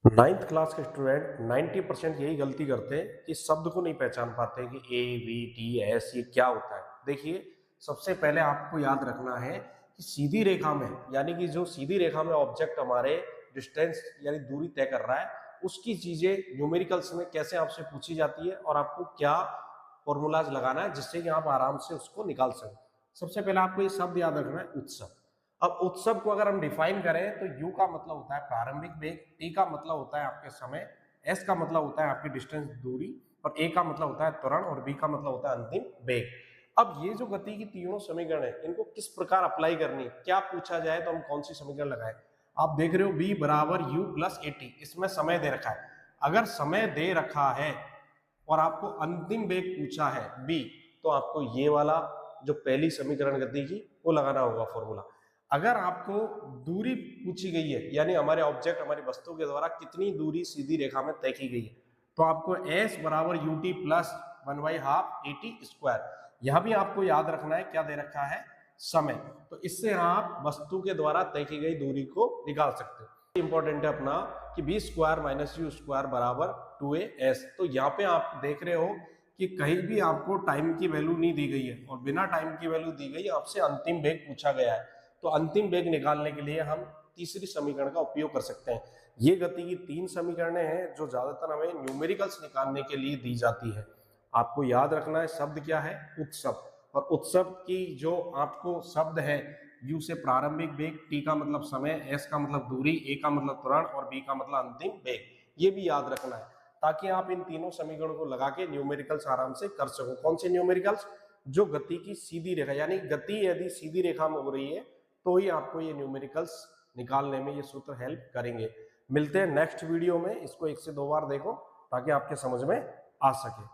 Ninth class के student 90% यही गलती करते हैं कि शब्द को नहीं पहचान पाते कि ए वी टी एस ये क्या होता है। देखिए, सबसे पहले आपको याद रखना है कि सीधी रेखा में, यानी कि जो सीधी रेखा में ऑब्जेक्ट हमारे डिस्टेंस यानी दूरी तय कर रहा है, उसकी चीजें न्यूमेरिकल्स में कैसे आपसे पूछी जाती है और आपको क्या फॉर्मूलाज लगाना है जिससे कि आप आराम से उसको निकाल सकें। सबसे पहले आपको ये शब्द याद रखना है, उत्सव। अब उत्सव को अगर हम डिफाइन करें तो यू का मतलब होता है प्रारंभिक वेग, टी का मतलब होता है आपके समय, एस का मतलब होता है आपकी डिस्टेंस दूरी, और ए का मतलब होता है त्वरण, और बी का मतलब होता है अंतिम वेग। अब ये जो गति की तीनों समीकरण है, इनको किस प्रकार अप्लाई करनी है, क्या पूछा जाए तो हम कौन सी समीकरण लगाए। आप देख रहे हो बी बराबर यू प्लस ए टी, इसमें समय दे रखा है। अगर समय दे रखा है और आपको अंतिम वेग पूछा है बी, तो आपको ये वाला जो पहली समीकरण गति की वो लगाना होगा फॉर्मूला। अगर आपको दूरी पूछी गई है, यानी हमारे ऑब्जेक्ट हमारी वस्तु के द्वारा कितनी दूरी सीधी रेखा में तय की गई है, तो आपको एस बराबर U T plus 1/2 A T square, यह भी आपको याद रखना है क्या दे रखा है, समय। तो इससे आप वस्तु के द्वारा तय की गई दूरी को निकाल सकते हो। इंपॉर्टेंट है अपना कि B square minus U square बराबर 2as। तो यहाँ पे आप देख रहे हो कि कहीं भी आपको टाइम की वैल्यू नहीं दी गई है और बिना टाइम की वैल्यू दी गई आपसे अंतिम वेग पूछा गया है। तो अंतिम वेग निकालने के लिए हम तीसरी समीकरण का उपयोग कर सकते हैं। ये गति की 3 समीकरणें हैं जो ज्यादातर हमें न्यूमेरिकल्स निकालने के लिए दी जाती है। आपको याद रखना है शब्द क्या है, उत्सव। और उत्सव की जो आपको शब्द है, यू से प्रारंभिक वेग, टी का मतलब समय, एस का मतलब दूरी, ए का मतलब त्वरण और बी का मतलब अंतिम वेग, ये भी याद रखना है ताकि आप इन तीनों समीकरणों को लगा के न्यूमेरिकल्स आराम से कर सको। कौन से न्यूमेरिकल्स, जो गति की सीधी रेखा, यानी गति यदि सीधी रेखा में हो रही है तो ही आपको ये न्यूमेरिकल्स निकालने में ये सूत्र हेल्प करेंगे। मिलते हैं नेक्स्ट वीडियो में, इसको 1 से 2 बार देखो ताकि आपके समझ में आ सके।